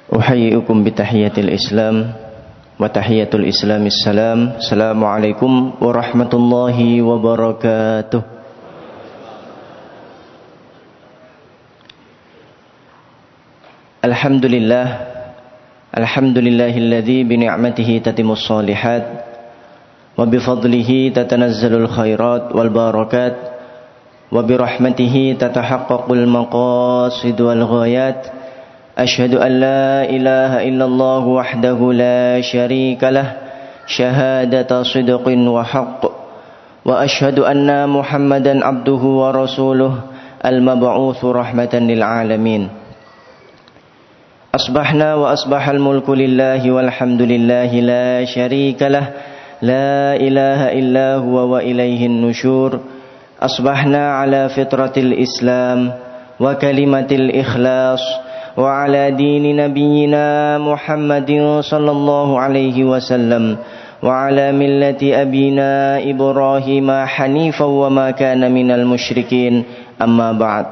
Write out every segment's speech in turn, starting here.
Uhayyi'ukum bitahiyatil Islam wa tahiyatul Islami salam. Assalamualaikum warahmatullahi wabarakatuh. Alhamdulillahilladzi bi ni'matihi tatimmus shalihat wa bi fadlihi tatanazzalul khairat wal barakat wa bi rahmatihi tatahaqqaqul maqasid wal ghayat. Asyhadu an la ilaha illallah wahdahu la syarika lah syahadata sidqin wa haqq wa asyhadu anna Muhammadan abduhu wa rasuluh al-mab'utsu rahmatan lil alamin. Asbahna wa asbahal mulku lillahi walhamdulillahi la syarika lah la ilaha illa huwa wa ilaihin nusyur. Asbahna ala fitratil Islam wa kalimatil ikhlas wa ala dini nabiyyina Muhammadin sallallahu alaihi wasallam wa ala millati abina Ibrahim hanifan wa ma kana minal musyrikin. Amma ba'd.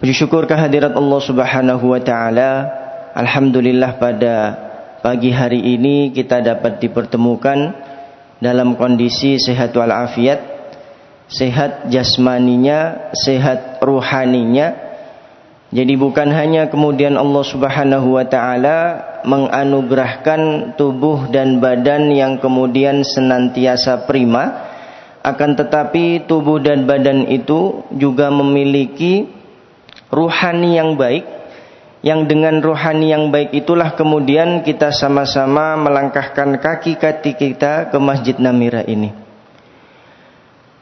Puji syukur kehadirat Allah Subhanahu wa taala. Alhamdulillah pada pagi hari ini kita dapat dipertemukan dalam kondisi sehat walafiat, sehat jasmaninya, sehat ruhaninya. Jadi bukan hanya kemudian Allah Subhanahu wa taala menganugerahkan tubuh dan badan yang kemudian senantiasa prima, akan tetapi tubuh dan badan itu juga memiliki ruhani yang baik, yang dengan ruhani yang baik itulah kemudian kita sama-sama melangkahkan kaki-kaki kita ke Masjid Namira ini.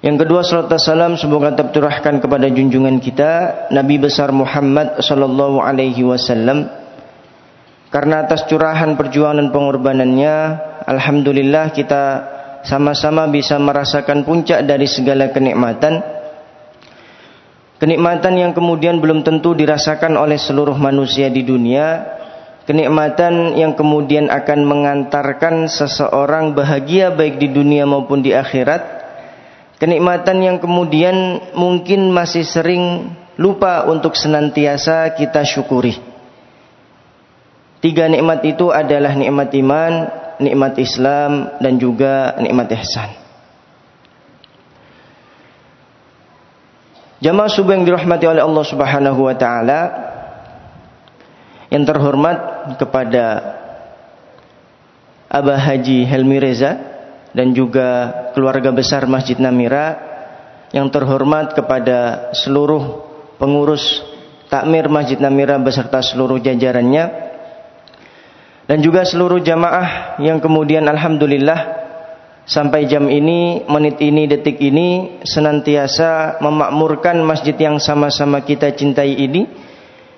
Yang kedua, salawat dan salam semoga tetap tercurahkan kepada junjungan kita Nabi besar Muhammad sallallahu alaihi wasallam. Karena atas curahan perjuangan dan pengorbanannya, alhamdulillah kita sama-sama bisa merasakan puncak dari segala kenikmatan. Kenikmatan yang kemudian belum tentu dirasakan oleh seluruh manusia di dunia. Kenikmatan yang kemudian akan mengantarkan seseorang bahagia baik di dunia maupun di akhirat. Kenikmatan yang kemudian mungkin masih sering lupa untuk senantiasa kita syukuri. 3 nikmat itu adalah nikmat iman, nikmat Islam, dan juga nikmat ihsan. Jamaah subuh yang dirahmati oleh Allah Subhanahu wa taala, yang terhormat kepada Abah Haji Helmi Reza dan juga keluarga besar Masjid Namira, yang terhormat kepada seluruh pengurus takmir Masjid Namira beserta seluruh jajarannya, dan juga seluruh jamaah yang kemudian alhamdulillah sampai jam ini, menit ini, detik ini senantiasa memakmurkan masjid yang sama-sama kita cintai ini,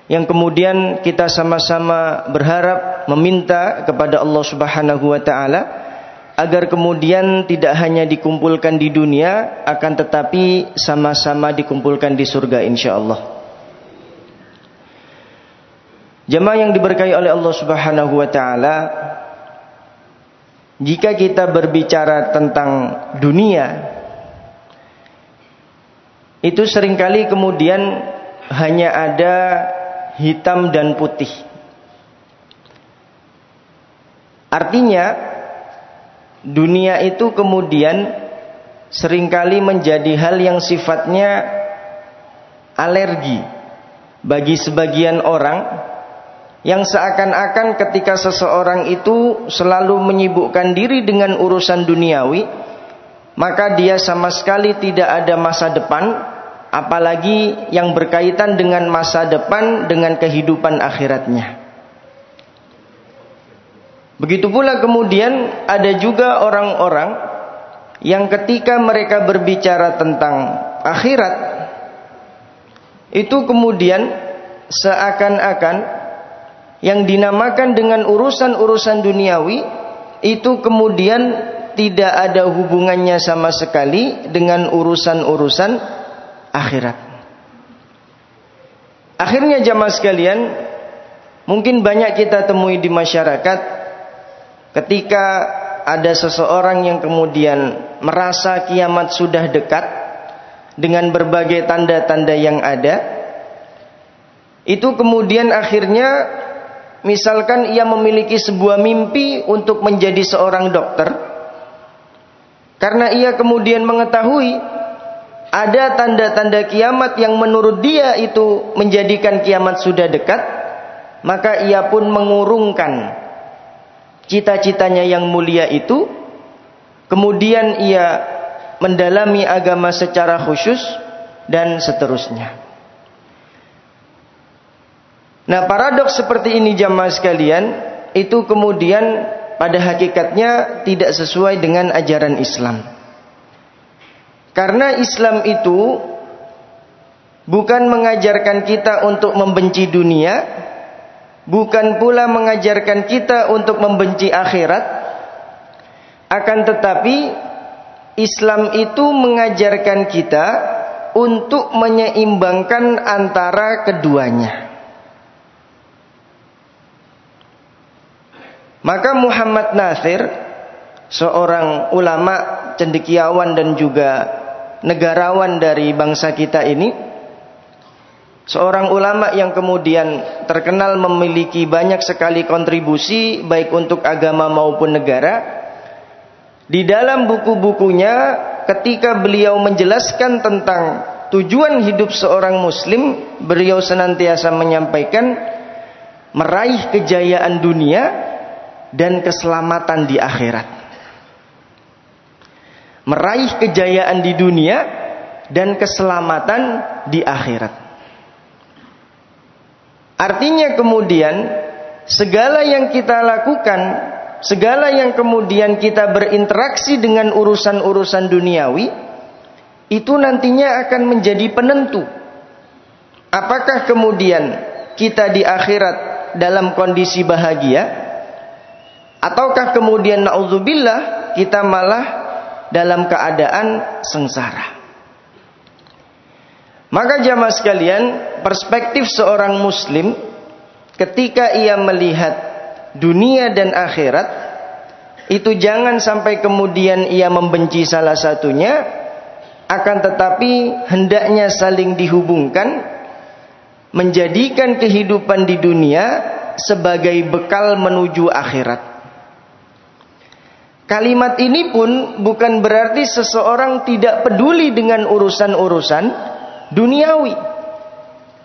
yang kemudian kita sama-sama berharap meminta kepada Allah Subhanahu wa taala agar kemudian tidak hanya dikumpulkan di dunia, akan tetapi sama-sama dikumpulkan di surga insyaallah. Jemaah yang diberkahi oleh Allah Subhanahu wa taala, jika kita berbicara tentang dunia, itu seringkali kemudian hanya ada hitam dan putih. Artinya dunia itu kemudian seringkali menjadi hal yang sifatnya alergi bagi sebagian orang, yang seakan-akan ketika seseorang itu selalu menyibukkan diri dengan urusan duniawi, maka dia sama sekali tidak ada masa depan, apalagi yang berkaitan dengan masa depan dengan kehidupan akhiratnya. Begitu pula kemudian ada juga orang-orang yang ketika mereka berbicara tentang akhirat, itu kemudian seakan-akan yang dinamakan dengan urusan-urusan duniawi itu kemudian tidak ada hubungannya sama sekali dengan urusan-urusan akhirat. Akhirnya jamaah sekalian, mungkin banyak kita temui di masyarakat ketika ada seseorang yang kemudian merasa kiamat sudah dekat dengan berbagai tanda-tanda yang ada, itu kemudian akhirnya misalkan ia memiliki sebuah mimpi untuk menjadi seorang dokter, karena ia kemudian mengetahui ada tanda-tanda kiamat yang menurut dia itu menjadikan kiamat sudah dekat, maka ia pun mengurungkan cita-citanya yang mulia itu, kemudian ia mendalami agama secara khusyus dan seterusnya. Nah, paradoks seperti ini jamaah sekalian, itu kemudian pada hakikatnya tidak sesuai dengan ajaran Islam. Karena Islam itu bukan mengajarkan kita untuk membenci dunia, bukan pula mengajarkan kita untuk membenci akhirat, akan tetapi Islam itu mengajarkan kita untuk menyeimbangkan antara keduanya. Maka Muhammad Natsir, seorang ulama, cendekiawan dan juga negarawan dari bangsa kita ini, seorang ulama yang kemudian terkenal memiliki banyak sekali kontribusi baik untuk agama maupun negara. Di dalam buku-bukunya ketika beliau menjelaskan tentang tujuan hidup seorang muslim, beliau senantiasa menyampaikan meraih kejayaan dunia dan keselamatan di akhirat. Meraih kejayaan di dunia dan keselamatan di akhirat. Artinya kemudian segala yang kita lakukan, segala yang kemudian kita berinteraksi dengan urusan-urusan duniawi, itu nantinya akan menjadi penentu apakah kemudian kita di akhirat dalam kondisi bahagia, ataukah kemudian na'udzubillah kita malah dalam keadaan sengsara. Maka jamaah sekalian, perspektif seorang muslim ketika ia melihat dunia dan akhirat, itu jangan sampai kemudian ia membenci salah satunya, akan tetapi hendaknya saling dihubungkan, menjadikan kehidupan di dunia sebagai bekal menuju akhirat. Kalimat ini pun bukan berarti seseorang tidak peduli dengan urusan-urusan duniawi.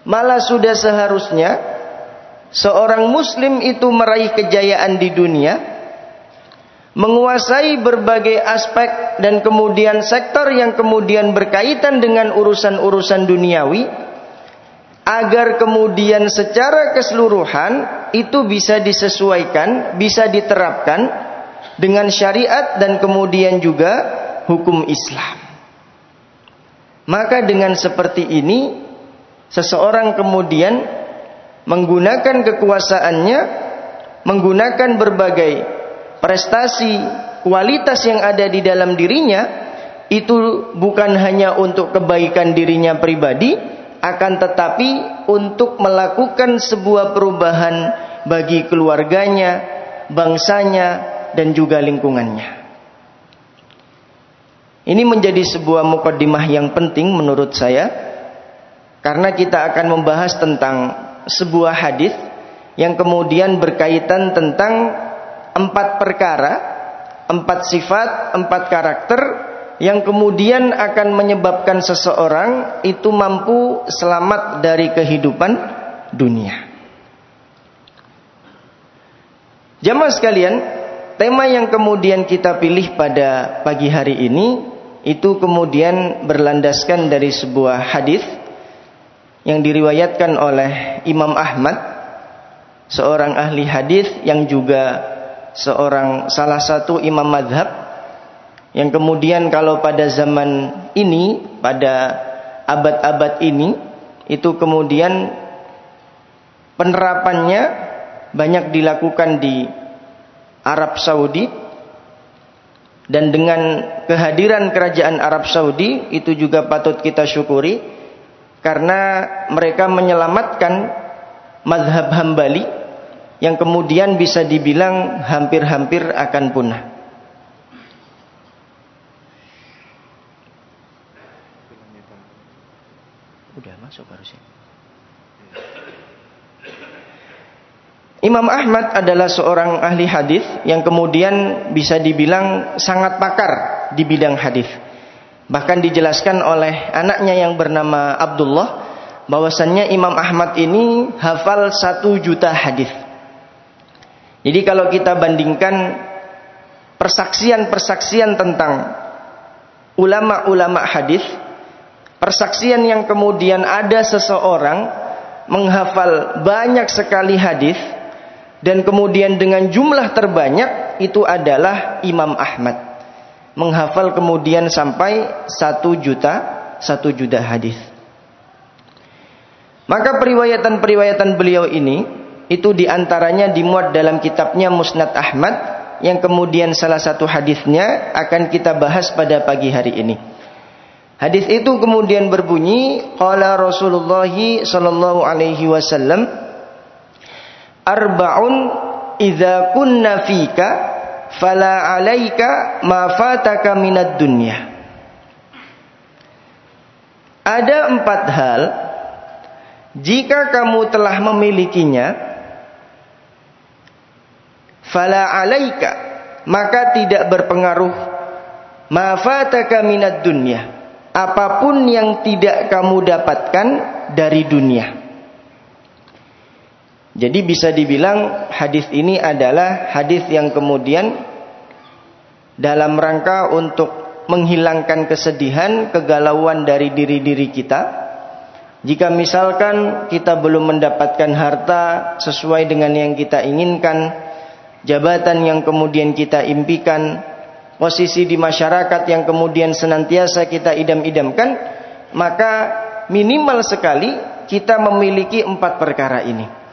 Malah sudah seharusnya seorang muslim itu meraih kejayaan di dunia, menguasai berbagai aspek dan kemudian sektor yang kemudian berkaitan dengan urusan-urusan duniawi, agar kemudian secara keseluruhan itu bisa disesuaikan, bisa diterapkan dengan syariat dan kemudian juga hukum Islam. Maka dengan seperti ini, seseorang kemudian menggunakan kekuasaannya, menggunakan berbagai prestasi, kualitas yang ada di dalam dirinya, itu bukan hanya untuk kebaikan dirinya pribadi, akan tetapi untuk melakukan sebuah perubahan bagi keluarganya, bangsanya, dan juga lingkungannya. Ini menjadi sebuah mukaddimah yang penting menurut saya, karena kita akan membahas tentang sebuah hadis yang kemudian berkaitan tentang 4 perkara, 4 sifat, 4 karakter yang kemudian akan menyebabkan seseorang itu mampu selamat dari kehidupan dunia. Jamaah sekalian, tema yang kemudian kita pilih pada pagi hari ini itu kemudian berlandaskan dari sebuah hadis yang diriwayatkan oleh Imam Ahmad, seorang ahli hadis yang juga salah satu imam mazhab, yang kemudian kalau pada zaman ini, pada abad-abad ini, itu kemudian penerapannya banyak dilakukan di Arab Saudi, dan dengan kehadiran kerajaan Arab Saudi itu juga patut kita syukuri, karena mereka menyelamatkan mazhab Hambali yang kemudian bisa dibilang hampir-hampir akan punah. Udah masuk harusnya. Imam Ahmad adalah seorang ahli hadis yang kemudian bisa dibilang sangat pakar di bidang hadis. Bahkan dijelaskan oleh anaknya yang bernama Abdullah bahwasannya Imam Ahmad ini hafal 1 juta hadis. Jadi kalau kita bandingkan persaksian-persaksian tentang ulama-ulama hadis, persaksian yang kemudian ada seseorang menghafal banyak sekali hadis dan kemudian dengan jumlah terbanyak itu adalah Imam Ahmad, menghafal kemudian sampai 1 juta hadis. Maka periwayatan-periwayatan beliau ini itu diantaranya dimuat dalam kitabnya Musnad Ahmad, yang kemudian salah satu hadisnya akan kita bahas pada pagi hari ini. Hadis itu kemudian berbunyi, qala Rasulullah sallallahu alaihi wasallam, arba'un idza kunna fika fala 'alaika ma fataka minad dunya. Ada 4 hal jika kamu telah memilikinya, fala 'alaika, maka tidak berpengaruh ma fataka minad dunya, apapun yang tidak kamu dapatkan dari dunia. Jadi bisa dibilang hadis ini adalah hadis yang kemudian dalam rangka untuk menghilangkan kesedihan, kegalauan dari diri-diri kita. Jika misalkan kita belum mendapatkan harta sesuai dengan yang kita inginkan, jabatan yang kemudian kita impikan, posisi di masyarakat yang kemudian senantiasa kita idam-idamkan, maka minimal sekali kita memiliki 4 perkara ini.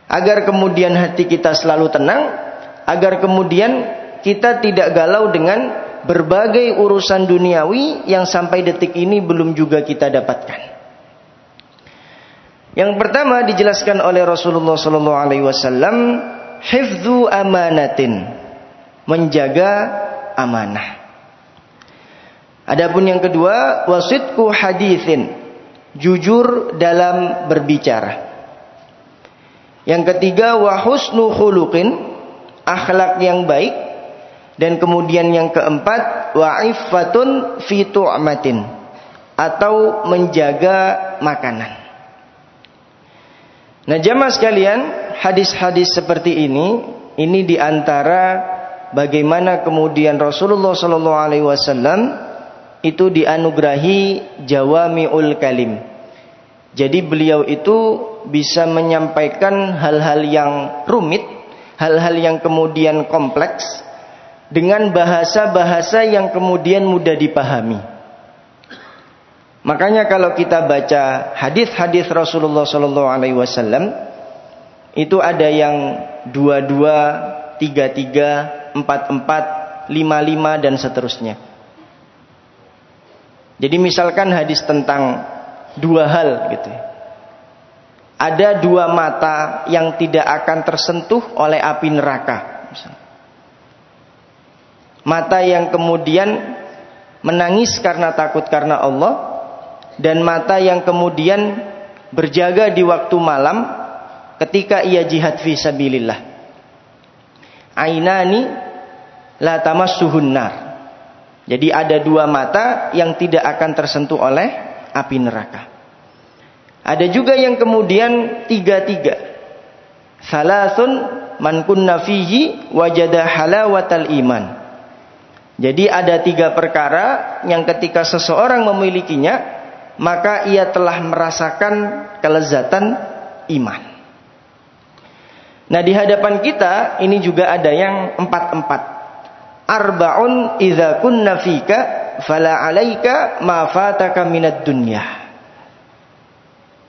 Agar kemudian hati kita selalu tenang, agar kemudian kita tidak galau dengan berbagai urusan duniawi yang sampai detik ini belum juga kita dapatkan. Yang pertama dijelaskan oleh Rasulullah SAW, hifdzu amanatin, menjaga amanah. Adapun yang kedua, wasidqu haditsin, jujur dalam berbicara. Yang ketiga, wa husnu khuluqin, akhlak yang baik. Dan kemudian yang keempat, wa iffatun fi tu'matin, atau menjaga makanan. Nah, jamaah sekalian, hadis-hadis seperti ini diantara bagaimana kemudian Rasulullah SAW itu dianugerahi jawami'ul kalim. Jadi beliau itu bisa menyampaikan hal-hal yang rumit, hal-hal yang kemudian kompleks dengan bahasa-bahasa yang kemudian mudah dipahami. Makanya kalau kita baca hadis-hadis Rasulullah SAW, itu ada yang 22, 33, 44, 55 dan seterusnya. Jadi misalkan hadis tentang 2 hal gitu. Ada 2 mata yang tidak akan tersentuh oleh api neraka. Mata yang kemudian menangis karena takut karena Allah, dan mata yang kemudian berjaga di waktu malam ketika ia jihad fi sabilillah. Ainani la tamassuhun nar. Jadi ada 2 mata yang tidak akan tersentuh oleh api neraka. Ada juga yang kemudian 33. Salasun man kunna fihi wajada halawatal iman. Jadi ada 3 perkara yang ketika seseorang memilikinya, maka ia telah merasakan kelezatan iman. Nah, di hadapan kita ini juga ada yang 4. Arba'un idza kunna fika fala 'alaika ma fataka minad dunya.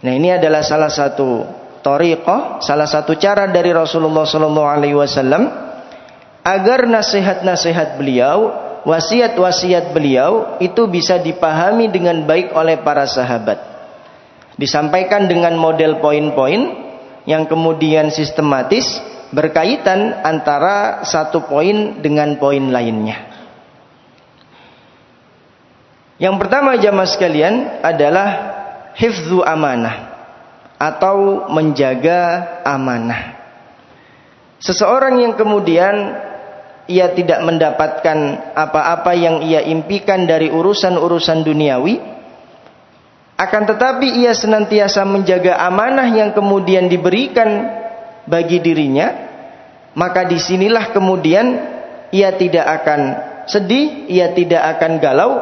Nah, ini adalah salah satu thariqah, salah satu cara dari Rasulullah SAW agar nasihat-nasihat beliau, wasiat-wasiat beliau itu bisa dipahami dengan baik oleh para sahabat. Disampaikan dengan model poin-poin yang kemudian sistematis, berkaitan antara satu poin dengan poin lainnya. Yang pertama jamaah sekalian adalah hifdzu amanah, atau menjaga amanah. Seseorang yang kemudian ia tidak mendapatkan apa-apa yang ia impikan dari urusan-urusan duniawi, akan tetapi ia senantiasa menjaga amanah yang kemudian diberikan bagi dirinya, maka disinilah kemudian ia tidak akan sedih, ia tidak akan galau.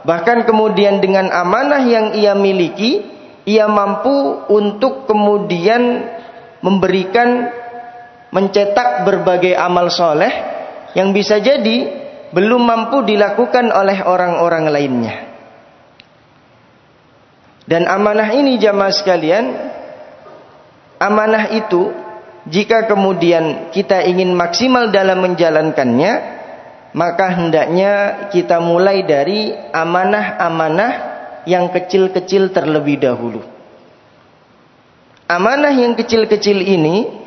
Bahkan kemudian dengan amanah yang ia miliki, ia mampu untuk kemudian memberikan, mencetak berbagai amal soleh yang bisa jadi belum mampu dilakukan oleh orang-orang lainnya. Dan amanah ini jamaah sekalian, amanah itu jika kemudian kita ingin maksimal dalam menjalankannya, maka hendaknya kita mulai dari amanah-amanah yang kecil-kecil terlebih dahulu. Amanah yang kecil-kecil ini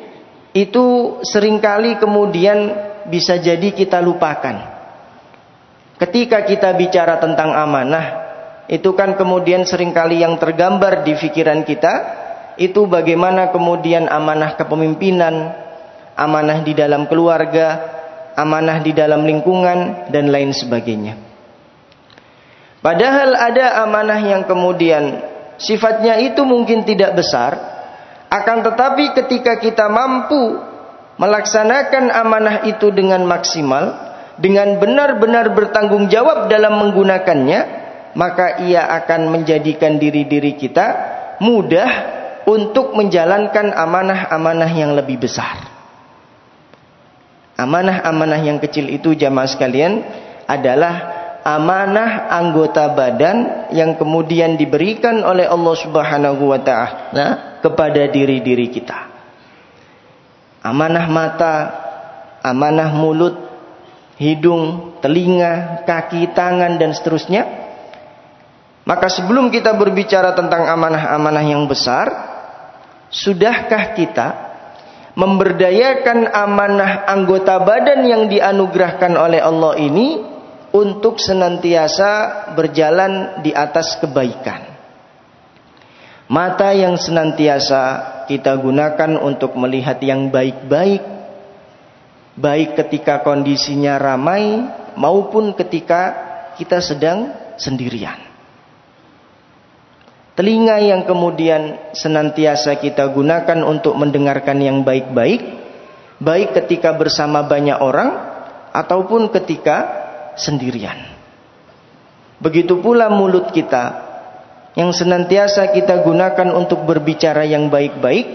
itu seringkali kemudian bisa jadi kita lupakan. Ketika kita bicara tentang amanah, itu kan kemudian seringkali yang tergambar di pikiran kita itu bagaimana kemudian amanah kepemimpinan, amanah di dalam keluarga, amanah di dalam lingkungan, dan lain sebagainya. Padahal ada amanah yang kemudian sifatnya itu mungkin tidak besar, akan tetapi ketika kita mampu melaksanakan amanah itu dengan maksimal, dengan benar-benar bertanggung jawab dalam menggunakannya, maka ia akan menjadikan diri-diri kita mudah untuk menjalankan amanah-amanah yang lebih besar. Amanah-amanah yang kecil itu jamaah sekalian adalah amanah anggota badan yang kemudian diberikan oleh Allah Subhanahu wa ta'ala kepada diri-diri kita. Amanah mata, amanah mulut, hidung, telinga, kaki, tangan, dan seterusnya. Maka sebelum kita berbicara tentang amanah-amanah yang besar, sudahkah kita memberdayakan amanah anggota badan yang dianugerahkan oleh Allah ini untuk senantiasa berjalan di atas kebaikan? Mata yang senantiasa kita gunakan untuk melihat yang baik-baik, baik ketika kondisinya ramai maupun ketika kita sedang sendirian. Telinga yang kemudian senantiasa kita gunakan untuk mendengarkan yang baik-baik, baik ketika bersama banyak orang ataupun ketika sendirian. Begitu pula mulut kita yang senantiasa kita gunakan untuk berbicara yang baik-baik,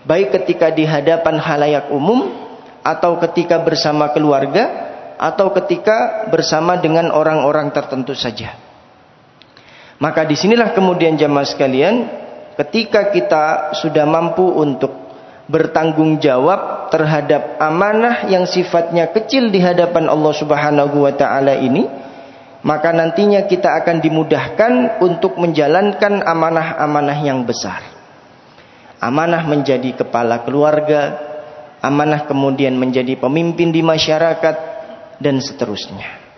baik ketika di hadapan khalayak umum atau ketika bersama keluarga atau ketika bersama dengan orang-orang tertentu saja. Maka disinilah kemudian jamaah sekalian, ketika kita sudah mampu untuk bertanggung jawab terhadap amanah yang sifatnya kecil di hadapan Allah Subhanahu wa ta'ala ini, maka nantinya kita akan dimudahkan untuk menjalankan amanah-amanah yang besar. Amanah menjadi kepala keluarga, amanah kemudian menjadi pemimpin di masyarakat, dan seterusnya.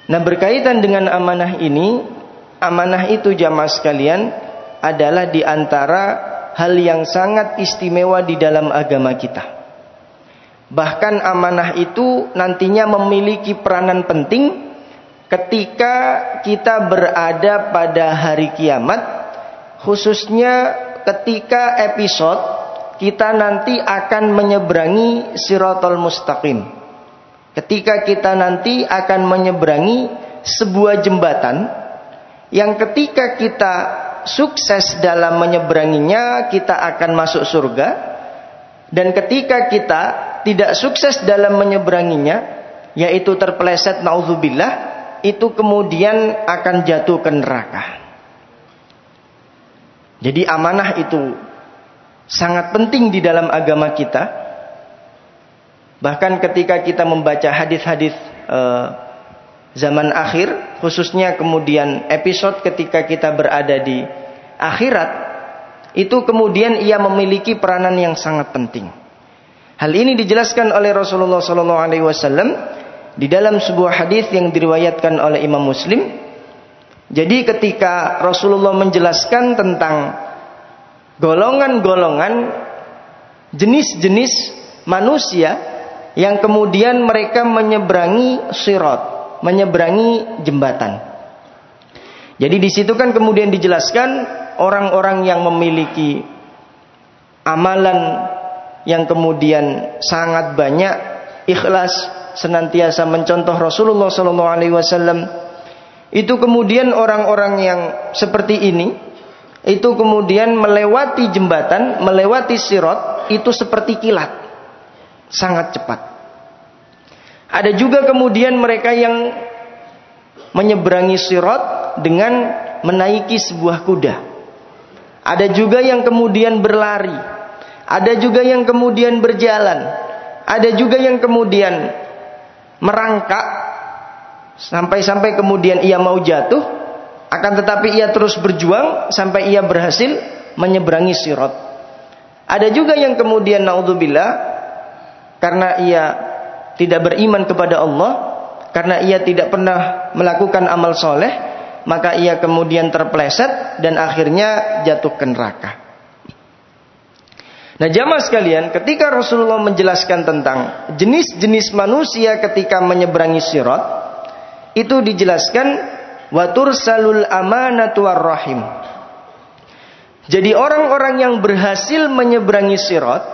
Nah, berkaitan dengan amanah ini, amanah itu jamaah sekalian adalah di antara hal yang sangat istimewa di dalam agama kita. Bahkan amanah itu nantinya memiliki peranan penting ketika kita berada pada hari kiamat, khususnya ketika episode kita nanti akan menyeberangi Shiratal Mustaqim. Ketika kita nanti akan menyeberangi sebuah jembatan yang ketika kita sukses dalam menyeberanginya, kita akan masuk surga. Dan ketika kita tidak sukses dalam menyeberanginya, yaitu terpeleset, naudzubillah, itu kemudian akan jatuh ke neraka. Jadi amanah itu sangat penting di dalam agama kita. Bahkan ketika kita membaca hadis-hadis zaman akhir, khususnya kemudian episode ketika kita berada di akhirat, itu kemudian ia memiliki peranan yang sangat penting. Hal ini dijelaskan oleh Rasulullah SAW di dalam sebuah hadis yang diriwayatkan oleh Imam Muslim. Jadi ketika Rasulullah menjelaskan tentang golongan-golongan jenis-jenis manusia yang kemudian mereka menyeberangi sirat, menyeberangi jembatan. Jadi di situ kan kemudian dijelaskan orang-orang yang memiliki amalan yang kemudian sangat banyak, ikhlas, senantiasa mencontoh Rasulullah SAW. Itu kemudian orang-orang yang seperti ini, itu kemudian melewati jembatan, melewati sirat, itu seperti kilat, sangat cepat. Ada juga kemudian mereka yang menyeberangi sirat dengan menaiki sebuah kuda. Ada juga yang kemudian berlari. Ada juga yang kemudian berjalan. Ada juga yang kemudian merangkak sampai kemudian ia mau jatuh, akan tetapi ia terus berjuang sampai ia berhasil menyeberangi sirat. Ada juga yang kemudian naudzubillah, karena ia tidak beriman kepada Allah, karena ia tidak pernah melakukan amal soleh, maka ia kemudian terpeleset dan akhirnya jatuh ke neraka. Nah jamaah sekalian, ketika Rasulullah menjelaskan tentang jenis-jenis manusia ketika menyeberangi sirat, itu dijelaskan watursalul amanatu warrahim. Jadi orang-orang yang berhasil menyeberangi sirat,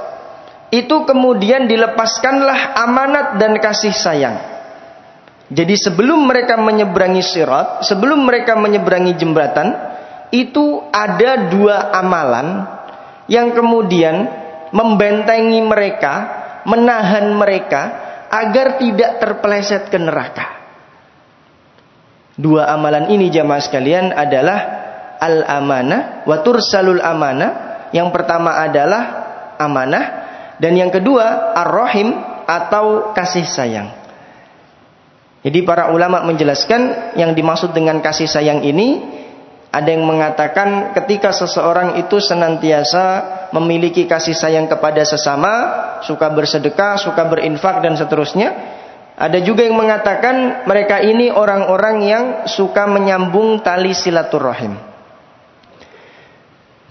itu kemudian dilepaskanlah amanat dan kasih sayang. Jadi sebelum mereka menyeberangi sirat, sebelum mereka menyeberangi jembatan, itu ada dua amalan yang kemudian membentengi mereka, menahan mereka agar tidak terpeleset ke neraka. Dua amalan ini jamaah sekalian adalah al-amanah wa tursalul amanah. Yang pertama adalah amanah, dan yang kedua ar-rahim atau kasih sayang. Jadi para ulama menjelaskan yang dimaksud dengan kasih sayang ini, ada yang mengatakan ketika seseorang itu senantiasa memiliki kasih sayang kepada sesama, suka bersedekah, suka berinfak dan seterusnya. Ada juga yang mengatakan mereka ini orang-orang yang suka menyambung tali silaturahim.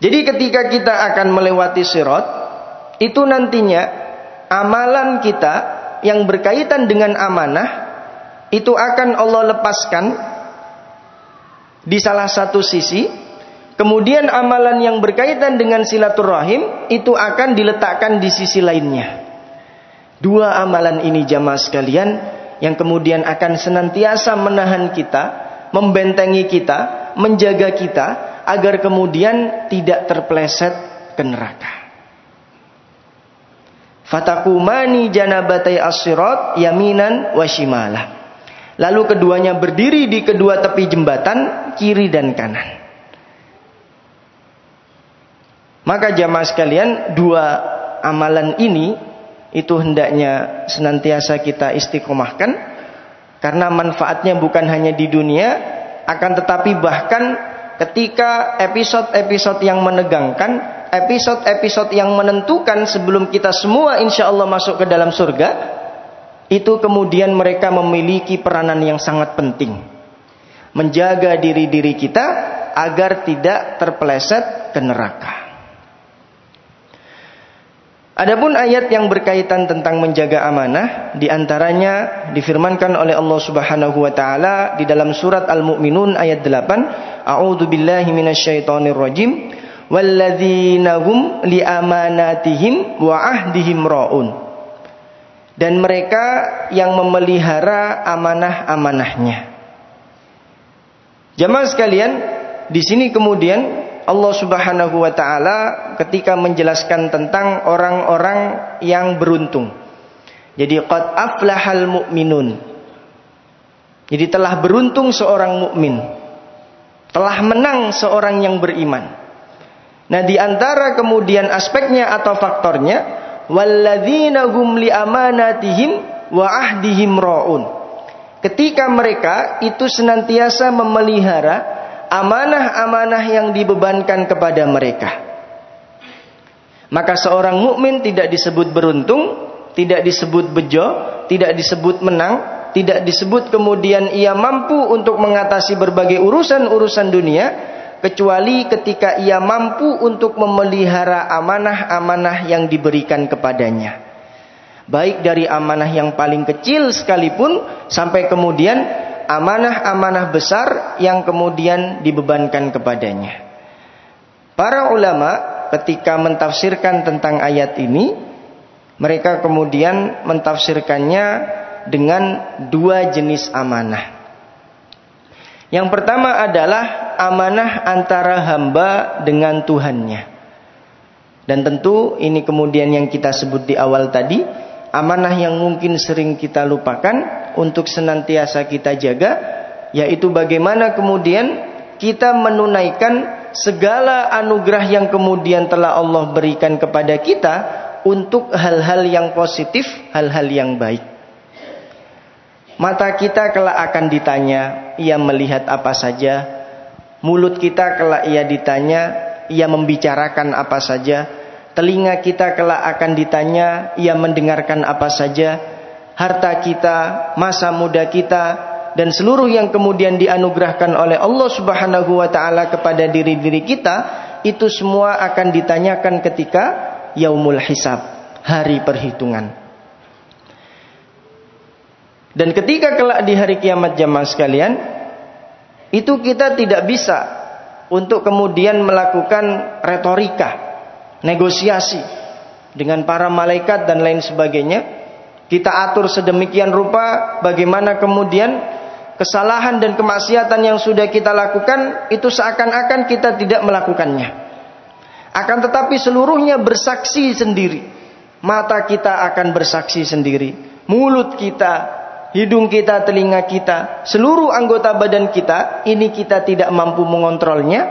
Jadi ketika kita akan melewati sirat, itu nantinya amalan kita yang berkaitan dengan amanah itu akan Allah lepaskan di salah satu sisi. Kemudian amalan yang berkaitan dengan silaturahim itu akan diletakkan di sisi lainnya. Dua amalan ini jamaah sekalian yang kemudian akan senantiasa menahan kita, membentengi kita, menjaga kita agar kemudian tidak terpeleset ke neraka. Fatakumani janabatai as-sirat yaminan wa shimalah. Lalu keduanya berdiri di kedua tepi jembatan, kiri dan kanan. Maka jamaah sekalian, dua amalan ini itu hendaknya senantiasa kita istiqomahkan, karena manfaatnya bukan hanya di dunia, akan tetapi bahkan ketika episode-episode yang menegangkan, episode-episode yang menentukan sebelum kita semua insya Allah masuk ke dalam surga, itu kemudian mereka memiliki peranan yang sangat penting, menjaga diri-diri kita agar tidak terpeleset ke neraka. Adapun ayat yang berkaitan tentang menjaga amanah, diantaranya difirmankan oleh Allah Subhanahu wa taala di dalam surat Al-Mu'minun ayat 8, A'udzu billahi minasyaitonir rajim, walladzina hum li amanatihim wa ahdihim ra'un. Dan mereka yang memelihara amanah-amanahnya. Jamaah sekalian, di sini kemudian Allah Subhanahu wa taala ketika menjelaskan tentang orang-orang yang beruntung. Jadi qad aflahal mu'minun. Jadi telah beruntung seorang mukmin. Telah menang seorang yang beriman. Nah, di antara kemudian aspeknya atau faktornya, walladzina hum li amanatihim wa ahdihim ra'un. Ketika mereka itu senantiasa memelihara amanah-amanah yang dibebankan kepada mereka, maka seorang mukmin tidak disebut beruntung, tidak disebut bejo, tidak disebut menang, tidak disebut kemudian ia mampu untuk mengatasi berbagai urusan-urusan dunia, kecuali ketika ia mampu untuk memelihara amanah-amanah yang diberikan kepadanya. Baik dari amanah yang paling kecil sekalipun sampai kemudian amanah-amanah besar yang kemudian dibebankan kepadanya. Para ulama ketika mentafsirkan tentang ayat ini, mereka kemudian mentafsirkannya dengan dua jenis amanah. Yang pertama adalah amanah antara hamba dengan Tuhannya. Dan tentu ini kemudian yang kita sebut di awal tadi, amanah yang mungkin sering kita lupakan untuk senantiasa kita jaga, yaitu bagaimana kemudian kita menunaikan segala anugerah yang kemudian telah Allah berikan kepada kita untuk hal-hal yang positif, hal-hal yang baik. Mata kita kelak akan ditanya, ia melihat apa saja. Mulut kita kelak ia ditanya, ia membicarakan apa saja. Telinga kita kelak akan ditanya, ia mendengarkan apa saja. Harta kita, masa muda kita, dan seluruh yang kemudian dianugerahkan oleh Allah Subhanahu wa ta'ala kepada diri-diri kita, itu semua akan ditanyakan ketika yaumul hisab, hari perhitungan. Dan ketika kelak di hari kiamat jamaah sekalian, itu kita tidak bisa untuk kemudian melakukan retorika, negosiasi dengan para malaikat dan lain sebagainya. Kita atur sedemikian rupa bagaimana kemudian kesalahan dan kemaksiatan yang sudah kita lakukan itu seakan-akan kita tidak melakukannya. Akan tetapi seluruhnya bersaksi sendiri. Mata kita akan bersaksi sendiri, mulut kita, hidung kita, telinga kita, seluruh anggota badan kita, ini kita tidak mampu mengontrolnya.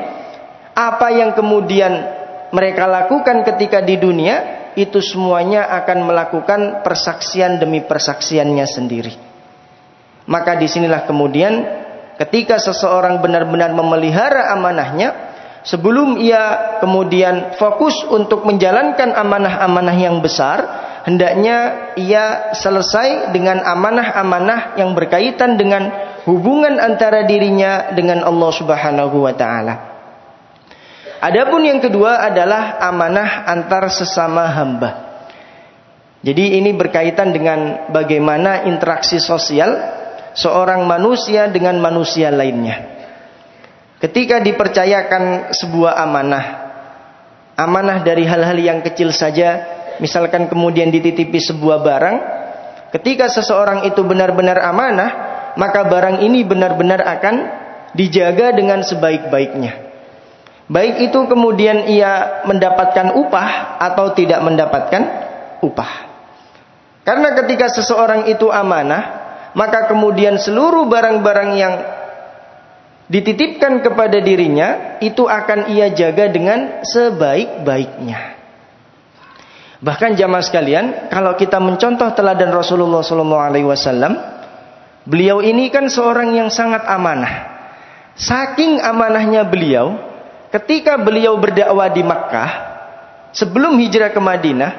Apa yang kemudian mereka lakukan ketika di dunia, itu semuanya akan melakukan persaksian demi persaksiannya sendiri. Maka disinilah kemudian ketika seseorang benar-benar memelihara amanahnya, sebelum ia kemudian fokus untuk menjalankan amanah-amanah yang besar, hendaknya ia selesai dengan amanah-amanah yang berkaitan dengan hubungan antara dirinya dengan Allah Subhanahu wa ta'ala. Adapun yang kedua adalah amanah antar sesama hamba. Jadi ini berkaitan dengan bagaimana interaksi sosial seorang manusia dengan manusia lainnya. Ketika dipercayakan sebuah amanah dari hal-hal yang kecil saja, misalkan kemudian dititipi sebuah barang, ketika seseorang itu benar-benar amanah, maka barang ini benar-benar akan dijaga dengan sebaik-baiknya. Baik itu kemudian ia mendapatkan upah atau tidak mendapatkan upah. Karena ketika seseorang itu amanah, maka kemudian seluruh barang-barang yang dititipkan kepada dirinya itu akan ia jaga dengan sebaik-baiknya. Bahkan jamaah sekalian, kalau kita mencontoh teladan Rasulullah SAW, beliau ini kan seorang yang sangat amanah. Saking amanahnya beliau, ketika beliau berdakwah di Makkah, sebelum hijrah ke Madinah,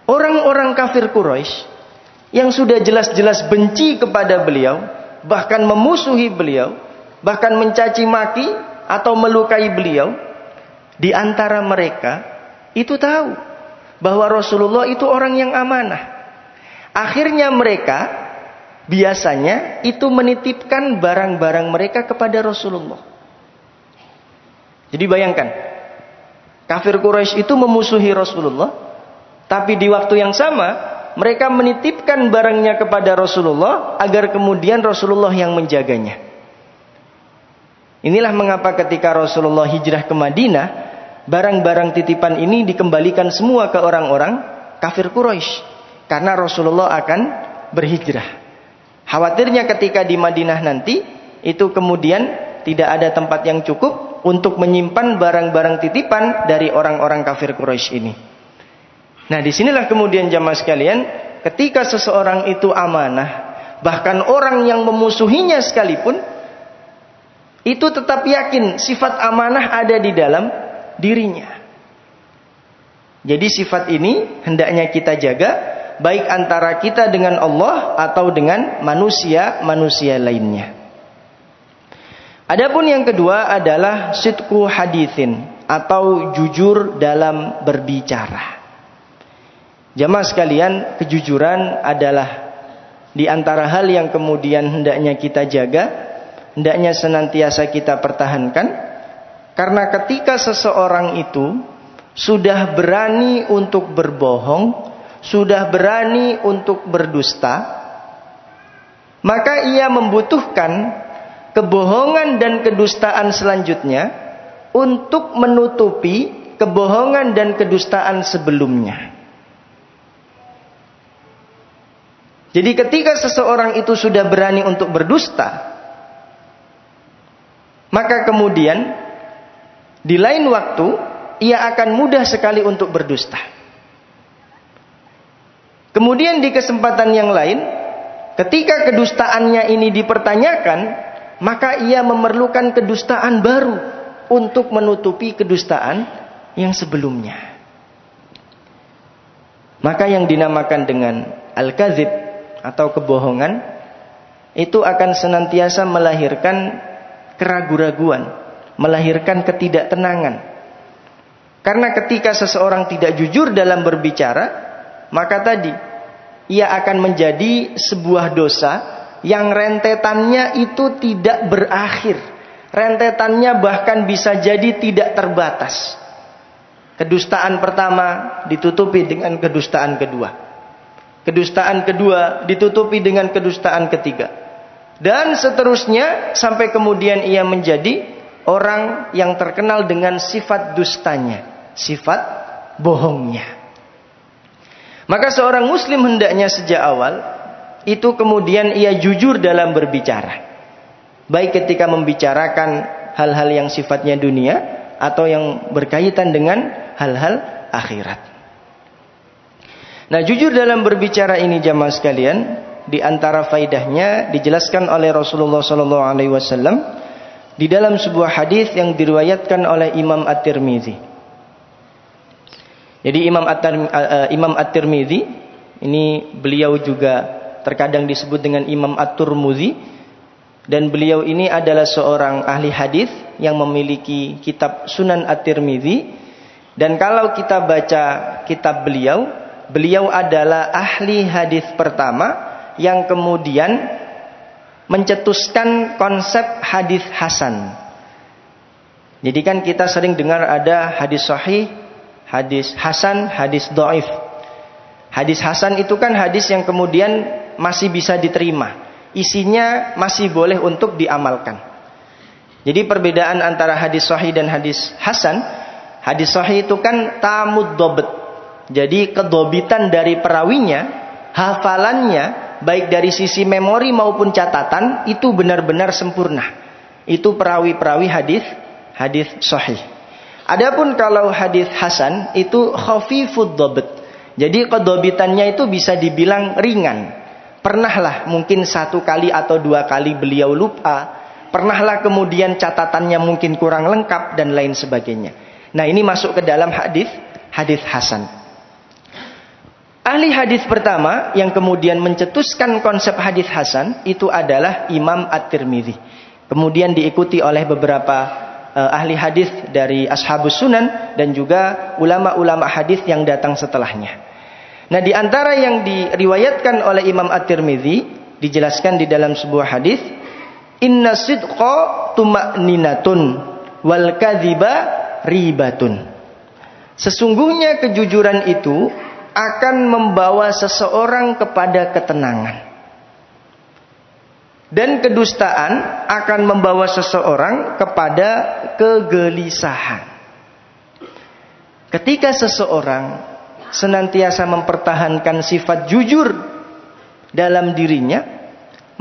orang-orang kafir Quraisy yang sudah jelas-jelas benci kepada beliau, bahkan memusuhi beliau, bahkan mencaci maki atau melukai beliau, di antara mereka itu tahu bahwa Rasulullah itu orang yang amanah. Akhirnya mereka biasanya itu menitipkan barang-barang mereka kepada Rasulullah. Jadi bayangkan, kafir Quraisy itu memusuhi Rasulullah, tapi di waktu yang sama mereka menitipkan barangnya kepada Rasulullah agar kemudian Rasulullah yang menjaganya. Inilah mengapa ketika Rasulullah hijrah ke Madinah, barang-barang titipan ini dikembalikan semua ke orang-orang kafir Quraisy, karena Rasulullah akan berhijrah. Khawatirnya ketika di Madinah nanti itu kemudian tidak ada tempat yang cukup untuk menyimpan barang-barang titipan dari orang-orang kafir Quraisy ini. Nah, disinilah kemudian jamaah sekalian, ketika seseorang itu amanah, bahkan orang yang memusuhinya sekalipun, itu tetap yakin sifat amanah ada di dalam dirinya. Jadi sifat ini hendaknya kita jaga, baik antara kita dengan Allah atau dengan manusia-manusia lainnya. Adapun yang kedua adalah sidqu haditsin atau jujur dalam berbicara. Jamaah sekalian, kejujuran adalah di antara hal yang kemudian hendaknya kita jaga, hendaknya senantiasa kita pertahankan. Karena ketika seseorang itu sudah berani untuk berbohong, sudah berani untuk berdusta, maka ia membutuhkan kebohongan dan kedustaan selanjutnya untuk menutupi kebohongan dan kedustaan sebelumnya. Jadi ketika seseorang itu sudah berani untuk berdusta, maka kemudian di lain waktu ia akan mudah sekali untuk berdusta. Kemudian di kesempatan yang lain, ketika kedustaannya ini dipertanyakan, maka ia memerlukan kedustaan baru untuk menutupi kedustaan yang sebelumnya. Maka yang dinamakan dengan al-kadzib atau kebohongan itu akan senantiasa melahirkan keraguan-raguan, melahirkan ketidaktenangan. Karena ketika seseorang tidak jujur dalam berbicara, maka tadi ia akan menjadi sebuah dosa yang rentetannya itu tidak berakhir. Rentetannya bahkan bisa jadi tidak terbatas. Kedustaan pertama ditutupi dengan kedustaan kedua. Kedustaan kedua ditutupi dengan kedustaan ketiga. Dan seterusnya sampai kemudian ia menjadi orang yang terkenal dengan sifat dustanya, sifat bohongnya. Maka seorang muslim hendaknya sejak awal itu kemudian ia jujur dalam berbicara. Baik ketika membicarakan hal-hal yang sifatnya dunia atau yang berkaitan dengan hal-hal akhirat. Nah, jujur dalam berbicara ini jamaah sekalian, di antara faidahnya dijelaskan oleh Rasulullah SAW di dalam sebuah hadis yang diriwayatkan oleh Imam At-Tirmizi. Jadi Imam At-Tirmizi ini beliau juga terkadang disebut dengan Imam At-Turmuzi, dan beliau ini adalah seorang ahli hadis yang memiliki kitab Sunan At-Tirmizi. Dan kalau kita baca kitab beliau adalah ahli hadis pertama yang kemudian mencetuskan konsep hadis hasan. Jadi kan kita sering dengar ada hadis sahih, hadis hasan, hadis dhaif. Hadis hasan itu kan hadis yang kemudian masih bisa diterima, isinya masih boleh untuk diamalkan. Jadi perbedaan antara hadis sahih dan hadis hasan, hadis sahih itu kan tamud dhabt. Jadi kedobitan dari perawinya, hafalannya, baik dari sisi memori maupun catatan, itu benar-benar sempurna. Itu perawi-perawi hadis sahih. Adapun kalau hadis hasan, itu khafifud dhabt. Jadi kedobitannya itu bisa dibilang ringan. Pernahlah mungkin 1 kali atau 2 kali beliau lupa. Pernahlah kemudian catatannya mungkin kurang lengkap dan lain sebagainya. Nah, ini masuk ke dalam hadis hasan. Ahli hadis pertama yang kemudian mencetuskan konsep hadis hasan itu adalah Imam At-Tirmizi. Kemudian diikuti oleh beberapa ahli hadis dari Ashabus Sunan dan juga ulama-ulama hadis yang datang setelahnya. Nah, di antara yang diriwayatkan oleh Imam At-Tirmizi dijelaskan di dalam sebuah hadis, inna sidqa tuma'ninatun wal kadhiba ribatun. Sesungguhnya kejujuran itu akan membawa seseorang kepada ketenangan. Dan kedustaan akan membawa seseorang kepada kegelisahan. Ketika seseorang senantiasa mempertahankan sifat jujur dalam dirinya,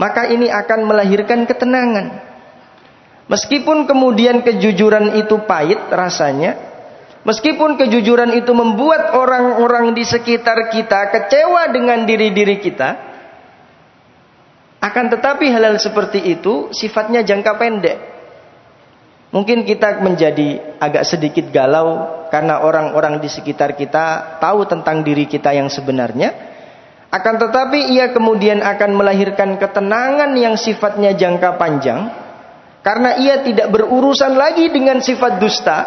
maka ini akan melahirkan ketenangan. Meskipun kemudian kejujuran itu pahit rasanya, meskipun kejujuran itu membuat orang-orang di sekitar kita kecewa dengan diri-diri kita, akan tetapi hal-hal seperti itu sifatnya jangka pendek. Mungkin kita menjadi agak sedikit galau karena orang-orang di sekitar kita tahu tentang diri kita yang sebenarnya. Akan tetapi ia kemudian akan melahirkan ketenangan yang sifatnya jangka panjang, Karena ia tidak berurusan lagi dengan sifat dusta,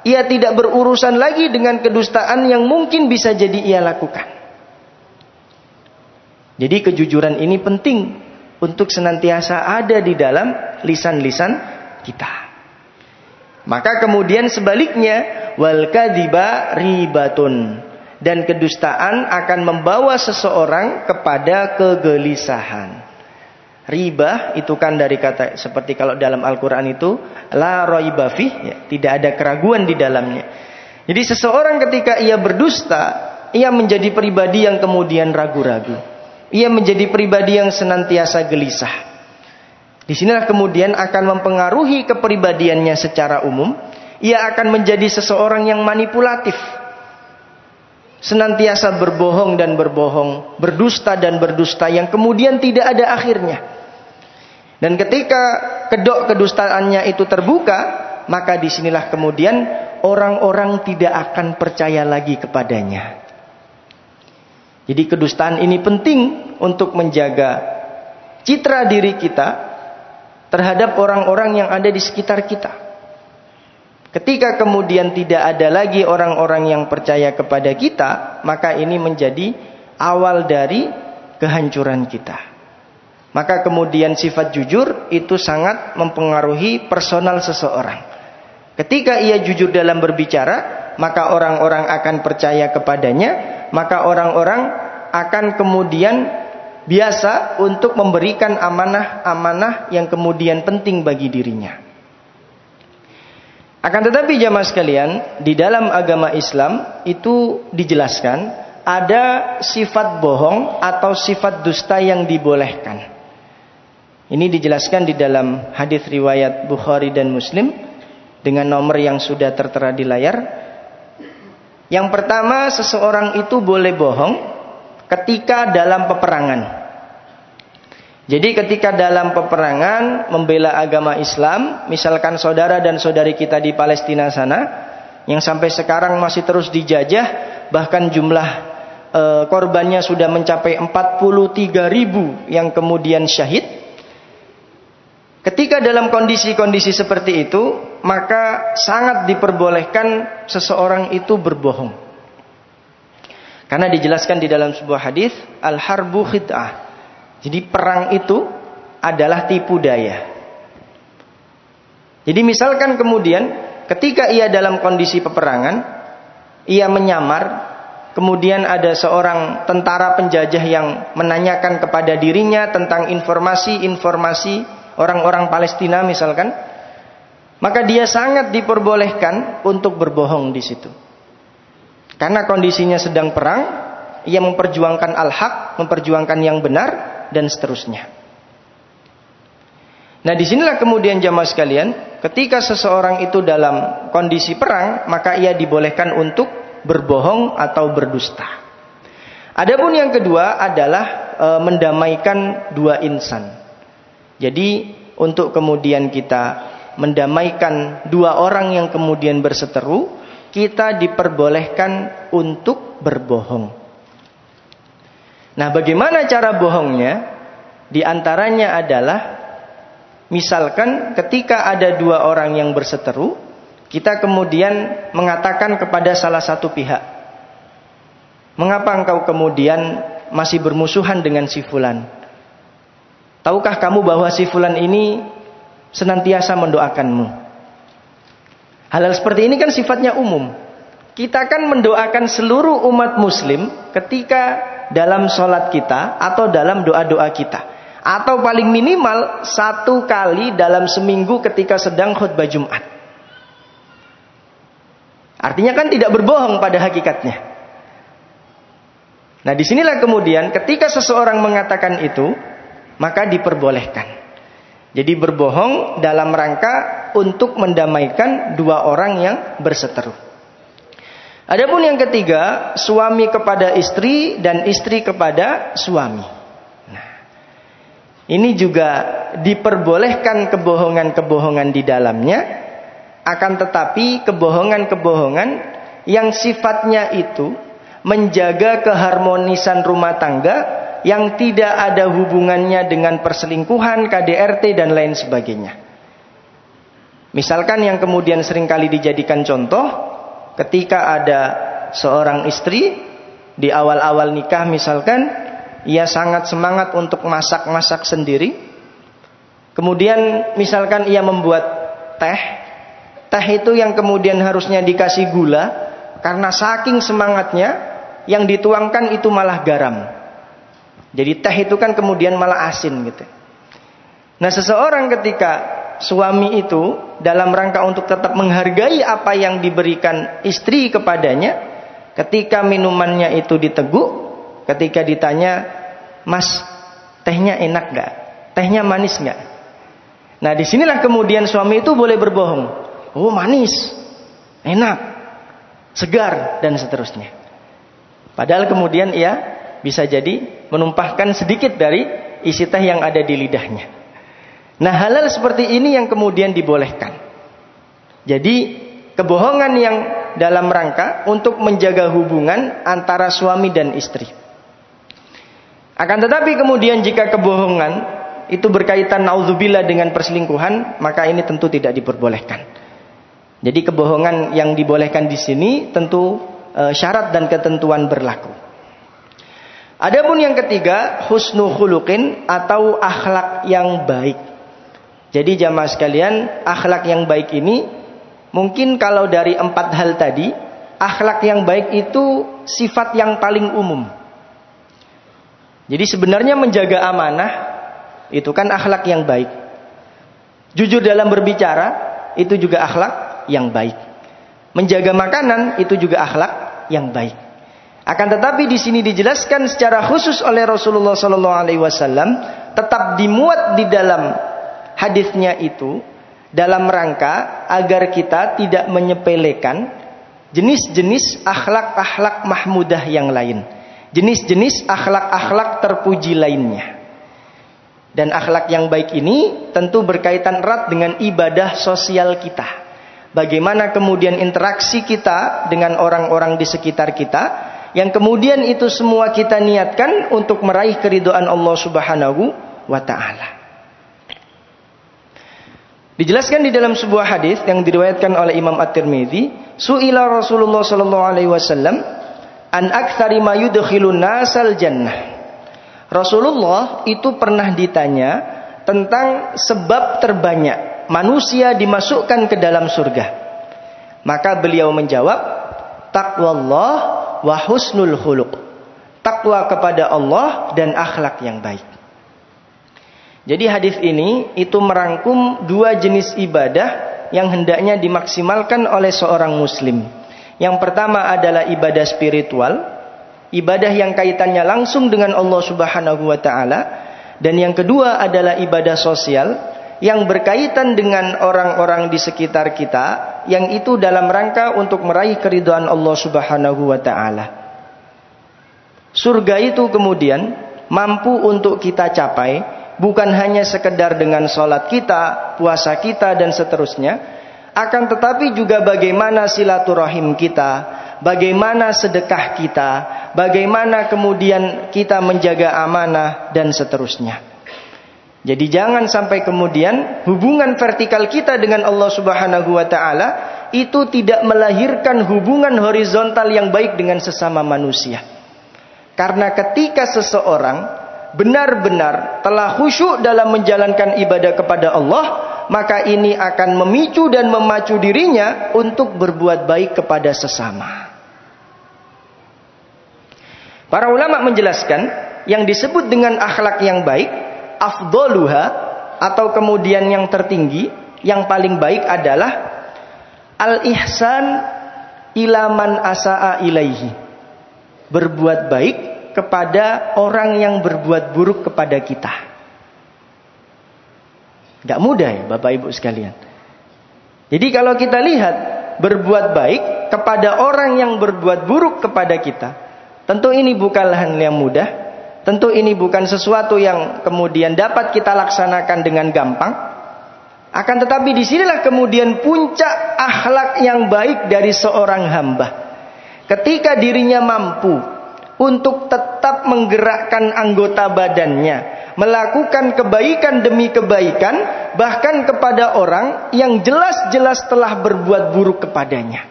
ia tidak berurusan lagi dengan kedustaan yang mungkin bisa jadi ia lakukan. Jadi kejujuran ini penting untuk senantiasa ada di dalam lisan-lisan kita. Maka kemudian sebaliknya, wal kadziba ribatun, dan kedustaan akan membawa seseorang kepada kegelisahan. Ribah itu kan dari kata seperti kalau dalam Al-Quran itu la raiba fih, ya, tidak ada keraguan di dalamnya. Jadi seseorang ketika ia berdusta, ia menjadi pribadi yang kemudian ragu-ragu. Ia menjadi pribadi yang senantiasa gelisah. Disinilah kemudian akan mempengaruhi kepribadiannya secara umum. Ia akan menjadi seseorang yang manipulatif, senantiasa berbohong dan berbohong, berdusta dan berdusta yang kemudian tidak ada akhirnya. Dan ketika kedok kedustaannya itu terbuka, maka disinilah kemudian orang-orang tidak akan percaya lagi kepadanya. Jadi kedustaan ini penting untuk menjaga citra diri kita terhadap orang-orang yang ada di sekitar kita. Ketika kemudian tidak ada lagi orang-orang yang percaya kepada kita, maka ini menjadi awal dari kehancuran kita. Maka kemudian sifat jujur itu sangat mempengaruhi personal seseorang. Ketika ia jujur dalam berbicara, maka orang-orang akan percaya kepadanya, maka orang-orang akan kemudian biasa untuk memberikan amanah-amanah yang kemudian penting bagi dirinya. Akan tetapi jamaah sekalian, di dalam agama Islam itu dijelaskan ada sifat bohong atau sifat dusta yang dibolehkan. Ini dijelaskan di dalam hadis riwayat Bukhari dan Muslim dengan nomor yang sudah tertera di layar. Yang pertama, seseorang itu boleh bohong ketika dalam peperangan. Jadi ketika dalam peperangan membela agama Islam, misalkan saudara dan saudari kita di Palestina sana yang sampai sekarang masih terus dijajah, bahkan jumlah korbannya sudah mencapai 43.000 yang kemudian syahid. Ketika dalam kondisi-kondisi seperti itu, maka sangat diperbolehkan seseorang itu berbohong. Karena dijelaskan di dalam sebuah hadis, al-harbu khid'ah. Jadi perang itu adalah tipu daya. Jadi misalkan kemudian ketika ia dalam kondisi peperangan, ia menyamar, kemudian ada seorang tentara penjajah yang menanyakan kepada dirinya tentang informasi-informasi orang-orang Palestina misalkan, maka dia sangat diperbolehkan untuk berbohong di situ. Karena kondisinya sedang perang, ia memperjuangkan al-haq, memperjuangkan yang benar dan seterusnya. Nah, disinilah kemudian jamaah sekalian, ketika seseorang itu dalam kondisi perang, maka ia dibolehkan untuk berbohong atau berdusta. Adapun yang kedua adalah mendamaikan dua insan. Jadi untuk kemudian kita mendamaikan dua orang yang kemudian berseteru, kita diperbolehkan untuk berbohong. Nah, bagaimana cara bohongnya? Di antaranya adalah misalkan ketika ada dua orang yang berseteru, kita kemudian mengatakan kepada salah satu pihak, "Mengapa engkau kemudian masih bermusuhan dengan si fulan? Tahukah kamu bahwa si fulan ini senantiasa mendoakanmu?" Hal-hal seperti ini kan sifatnya umum. Kita kan mendoakan seluruh umat muslim ketika dalam sholat kita atau dalam doa-doa kita. Atau paling minimal 1 kali dalam seminggu ketika sedang khutbah Jumat. Artinya kan tidak berbohong pada hakikatnya. Nah, disinilah kemudian ketika seseorang mengatakan itu, maka diperbolehkan. Jadi berbohong dalam rangka untuk mendamaikan dua orang yang berseteru. Adapun yang ketiga, suami kepada istri dan istri kepada suami. Nah, ini juga diperbolehkan kebohongan-kebohongan di dalamnya, akan tetapi kebohongan-kebohongan yang sifatnya itu menjaga keharmonisan rumah tangga yang tidak ada hubungannya dengan perselingkuhan, KDRT dan lain sebagainya. Misalkan yang kemudian seringkali dijadikan contoh, ketika ada seorang istri di awal-awal nikah misalkan, ia sangat semangat untuk masak-masak sendiri. Kemudian misalkan ia membuat teh itu yang kemudian harusnya dikasih gula, karena saking semangatnya yang dituangkan itu malah garam. Jadi teh itu kan kemudian malah asin gitu. Nah, seseorang ketika suami itu dalam rangka untuk tetap menghargai apa yang diberikan istri kepadanya, ketika minumannya itu diteguk, ketika ditanya, "Mas, tehnya enak gak? Tehnya manis gak?" Nah, disinilah kemudian suami itu boleh berbohong. "Oh, manis, enak, segar," dan seterusnya. Padahal kemudian ia bisa jadi menumpahkan sedikit dari isi teh yang ada di lidahnya. Nah, hal-hal seperti ini yang kemudian dibolehkan. Jadi kebohongan yang dalam rangka untuk menjaga hubungan antara suami dan istri. Akan tetapi kemudian jika kebohongan itu berkaitan naudzubillah dengan perselingkuhan, maka ini tentu tidak diperbolehkan. Jadi kebohongan yang dibolehkan di sini tentu syarat dan ketentuan berlaku. Adapun yang ketiga, husnul khuluqin atau akhlak yang baik. Jadi jamaah sekalian, akhlak yang baik ini mungkin kalau dari 4 hal tadi, akhlak yang baik itu sifat yang paling umum. Jadi sebenarnya menjaga amanah itu kan akhlak yang baik. Jujur dalam berbicara itu juga akhlak yang baik. Menjaga makanan itu juga akhlak yang baik. Akan tetapi di sini dijelaskan secara khusus oleh Rasulullah SAW, tetap dimuat di dalam hadisnya itu dalam rangka agar kita tidak menyepelekan jenis-jenis akhlak-akhlak mahmudah yang lain, jenis-jenis akhlak-akhlak terpuji lainnya. Dan akhlak yang baik ini tentu berkaitan erat dengan ibadah sosial kita. Bagaimana kemudian interaksi kita dengan orang-orang di sekitar kita, yang kemudian itu semua kita niatkan untuk meraih keridhaan Allah Subhanahu wa ta'ala. Dijelaskan di dalam sebuah hadis yang diriwayatkan oleh Imam At-Tirmidzi, su'ila Rasulullah sallallahu alaihi wasallam an aktsari ma yudkhilun nasal jannah. Rasulullah itu pernah ditanya tentang sebab terbanyak manusia dimasukkan ke dalam surga. Maka beliau menjawab, taqwallah wa husnul khuluq. Takwa kepada Allah dan akhlak yang baik. Jadi hadis ini itu merangkum 2 jenis ibadah yang hendaknya dimaksimalkan oleh seorang muslim. Yang pertama adalah ibadah spiritual, ibadah yang kaitannya langsung dengan Allah Subhanahu wa ta'ala. Dan yang kedua adalah ibadah sosial yang berkaitan dengan orang-orang di sekitar kita, yang itu dalam rangka untuk meraih keridhaan Allah Subhanahu wa ta'ala. Surga itu kemudian mampu untuk kita capai bukan hanya sekedar dengan sholat kita, puasa kita dan seterusnya, akan tetapi juga bagaimana silaturahim kita, bagaimana sedekah kita, bagaimana kemudian kita menjaga amanah dan seterusnya. Jadi jangan sampai kemudian hubungan vertikal kita dengan Allah Subhanahu wa ta'ala itu tidak melahirkan hubungan horizontal yang baik dengan sesama manusia. Karena ketika seseorang benar-benar telah khusyuk dalam menjalankan ibadah kepada Allah, maka ini akan memicu dan memacu dirinya untuk berbuat baik kepada sesama. Para ulama menjelaskan yang disebut dengan akhlak yang baik, afdoluha atau kemudian yang tertinggi, yang paling baik adalah al-ihsan ila man asaa ilaihi. Berbuat baik kepada orang yang berbuat buruk kepada kita. Gak mudah ya Bapak Ibu sekalian. Jadi kalau kita lihat berbuat baik kepada orang yang berbuat buruk kepada kita, tentu ini bukanlah hal yang mudah. Tentu ini bukan sesuatu yang kemudian dapat kita laksanakan dengan gampang. Akan tetapi disinilah kemudian puncak akhlak yang baik dari seorang hamba. Ketika dirinya mampu untuk tetap menggerakkan anggota badannya melakukan kebaikan demi kebaikan, bahkan kepada orang yang jelas-jelas telah berbuat buruk kepadanya.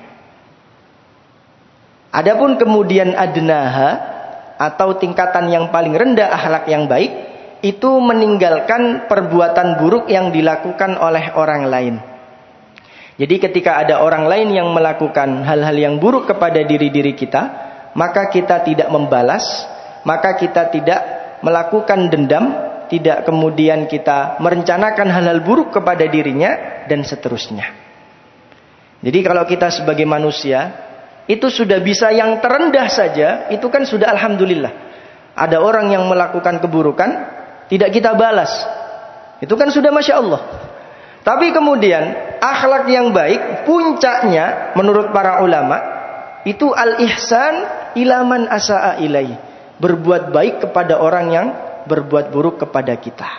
Adapun kemudian adnaha, atau tingkatan yang paling rendah akhlak yang baik, itu meninggalkan perbuatan buruk yang dilakukan oleh orang lain. Jadi ketika ada orang lain yang melakukan hal-hal yang buruk kepada diri-diri kita, maka kita tidak membalas, maka kita tidak melakukan dendam, tidak kemudian kita merencanakan hal-hal buruk kepada dirinya, dan seterusnya. Jadi kalau kita sebagai manusia itu sudah bisa yang terendah saja, itu kan sudah alhamdulillah. Ada orang yang melakukan keburukan, tidak kita balas, itu kan sudah masya Allah. Tapi kemudian akhlak yang baik, puncaknya menurut para ulama itu al-ihsan ilaman asa'a ilaih, berbuat baik kepada orang yang berbuat buruk kepada kita.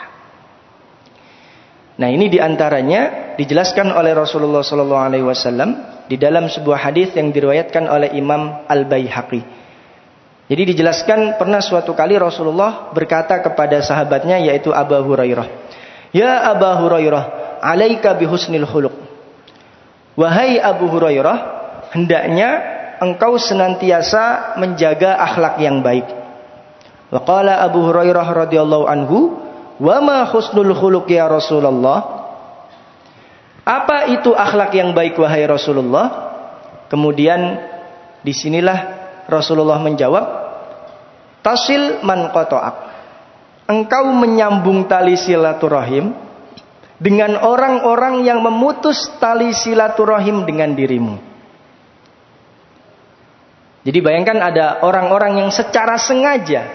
Nah, ini diantaranya dijelaskan oleh Rasulullah SAW di dalam sebuah hadis yang diriwayatkan oleh Imam Al-Baihaqi. Jadi dijelaskan pernah suatu kali Rasulullah berkata kepada sahabatnya, yaitu Abu Hurairah, "Ya Abu Hurairah, alaika bihusnil khuluq." Wahai Abu Hurairah, hendaknya engkau senantiasa menjaga akhlak yang baik. Wa qala Abu Hurairah radhiyallahu anhu, "Wa ma husnul khuluq ya Rasulullah?" Apa itu akhlak yang baik wahai Rasulullah? Kemudian disinilah Rasulullah menjawab, tasil man qata'ak. Engkau menyambung tali silaturahim dengan orang-orang yang memutus tali silaturahim dengan dirimu. Jadi bayangkan ada orang-orang yang secara sengaja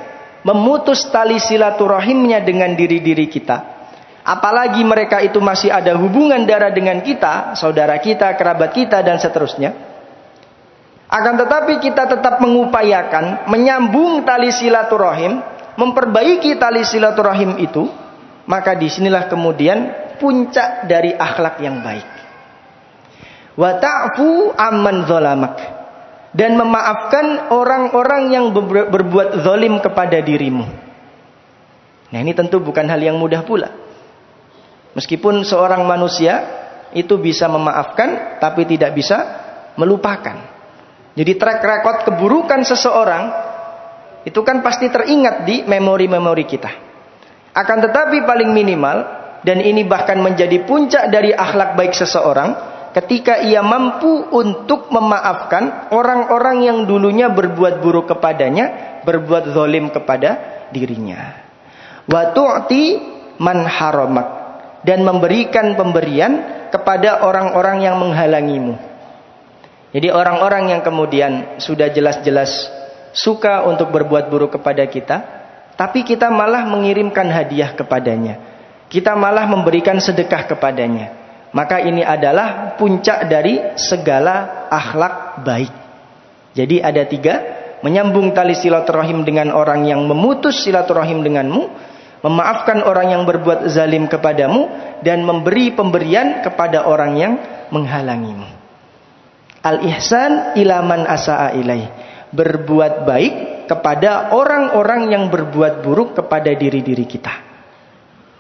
memutus tali silaturahimnya dengan diri-diri kita. Apalagi mereka itu masih ada hubungan darah dengan kita, saudara kita, kerabat kita, dan seterusnya. Akan tetapi kita tetap mengupayakan menyambung tali silaturahim, memperbaiki tali silaturahim itu. Maka disinilah kemudian puncak dari akhlak yang baik. Wa ta'fu amman zalamak, dan memaafkan orang-orang yang berbuat zalim kepada dirimu. Nah, ini tentu bukan hal yang mudah pula. Meskipun seorang manusia itu bisa memaafkan, tapi tidak bisa melupakan. Jadi track record keburukan seseorang itu kan pasti teringat di memori-memori kita. Akan tetapi paling minimal, dan ini bahkan menjadi puncak dari akhlak baik seseorang, ketika ia mampu untuk memaafkan orang-orang yang dulunya berbuat buruk kepadanya, berbuat zalim kepada dirinya. Wa tu'ti man haramak, dan memberikan pemberian kepada orang-orang yang menghalangimu. Jadi orang-orang yang kemudian sudah jelas-jelas suka untuk berbuat buruk kepada kita, tapi kita malah mengirimkan hadiah kepadanya, kita malah memberikan sedekah kepadanya, maka ini adalah puncak dari segala akhlak baik. Jadi ada 3, menyambung tali silaturahim dengan orang yang memutus silaturahim denganmu, memaafkan orang yang berbuat zalim kepadamu, dan memberi pemberian kepada orang yang menghalangimu. Al-ihsan ilaman asa'a ilaih, berbuat baik kepada orang-orang yang berbuat buruk kepada diri-diri kita.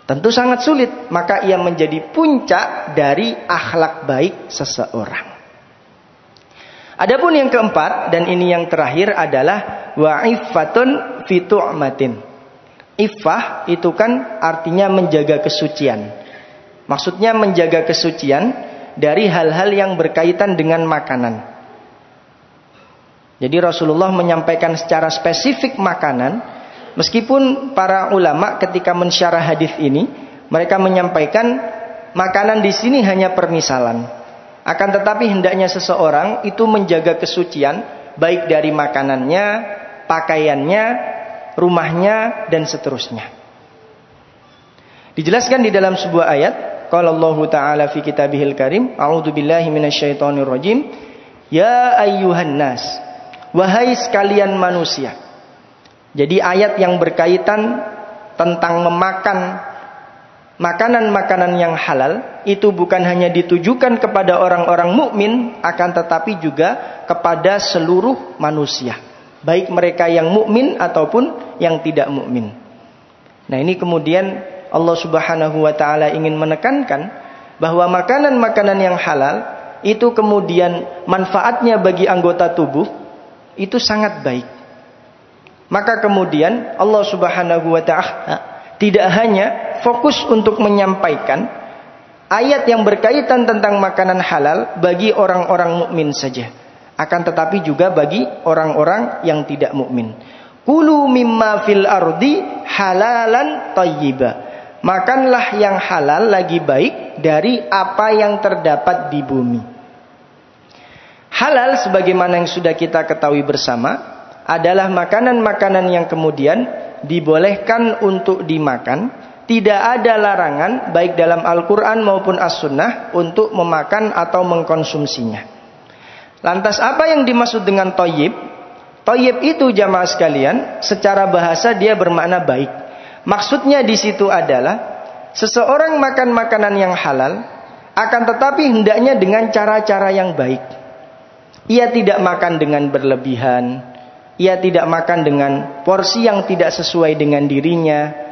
Tentu sangat sulit, maka ia menjadi puncak dari akhlak baik seseorang. Adapun yang keempat, dan ini yang terakhir, adalah wa'iffatun fi tu'matin. Iffah itu kan artinya menjaga kesucian. Maksudnya menjaga kesucian dari hal-hal yang berkaitan dengan makanan. Jadi Rasulullah menyampaikan secara spesifik makanan, meskipun para ulama ketika mensyarah hadis ini, mereka menyampaikan makanan di sini hanya permisalan. Akan tetapi hendaknya seseorang itu menjaga kesucian, baik dari makanannya, pakaiannya, rumahnya, dan seterusnya. Dijelaskan di dalam sebuah ayat, qala Allahu ta'ala fi kitabihil karim, a'udzu billahi minasyaitonir rajim, ya ayyuhan nas, wahai sekalian manusia. Jadi ayat yang berkaitan tentang memakan makanan-makanan yang halal itu bukan hanya ditujukan kepada orang-orang mukmin, akan tetapi juga kepada seluruh manusia, baik mereka yang mukmin ataupun yang tidak mukmin. Nah, ini kemudian Allah Subhanahu wa taala ingin menekankan bahwa makanan-makanan yang halal itu kemudian manfaatnya bagi anggota tubuh itu sangat baik. Maka kemudian Allah Subhanahu wa taala tidak hanya fokus untuk menyampaikan ayat yang berkaitan tentang makanan halal bagi orang-orang mukmin saja, akan tetapi juga bagi orang-orang yang tidak mukmin. Kulu mimma fil ardi halalan thayyiba. Makanlah yang halal lagi baik dari apa yang terdapat di bumi. Halal sebagaimana yang sudah kita ketahui bersama adalah makanan-makanan yang kemudian dibolehkan untuk dimakan. Tidak ada larangan baik dalam Al-Quran maupun As-Sunnah untuk memakan atau mengkonsumsinya. Lantas apa yang dimaksud dengan thayyib? Thayyib itu jamaah sekalian, secara bahasa dia bermakna baik. Maksudnya di situ adalah seseorang makan makanan yang halal, akan tetapi hendaknya dengan cara-cara yang baik. Ia tidak makan dengan berlebihan, ia tidak makan dengan porsi yang tidak sesuai dengan dirinya.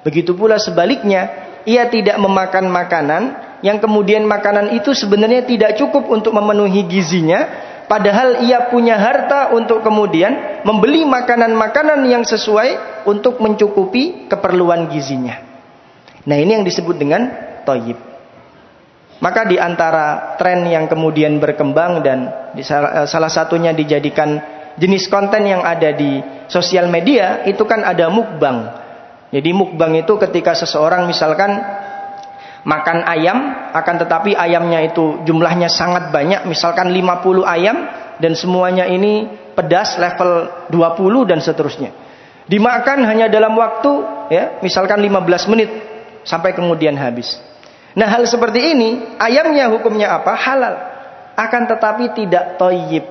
Begitu pula sebaliknya, ia tidak memakan makanan yang kemudian makanan itu sebenarnya tidak cukup untuk memenuhi gizinya. Padahal ia punya harta untuk kemudian membeli makanan-makanan yang sesuai untuk mencukupi keperluan gizinya. Nah, ini yang disebut dengan thayyib. Maka di antara tren yang kemudian berkembang dan salah satunya dijadikan jenis konten yang ada di sosial media, itu kan ada mukbang. Jadi mukbang itu ketika seseorang misalkan makan ayam, akan tetapi ayamnya itu jumlahnya sangat banyak, misalkan 50 ayam, dan semuanya ini pedas level 20 dan seterusnya. Dimakan hanya dalam waktu misalkan 15 menit sampai kemudian habis. Nah, hal seperti ini ayamnya hukumnya apa? Halal. Akan tetapi tidak thayyib.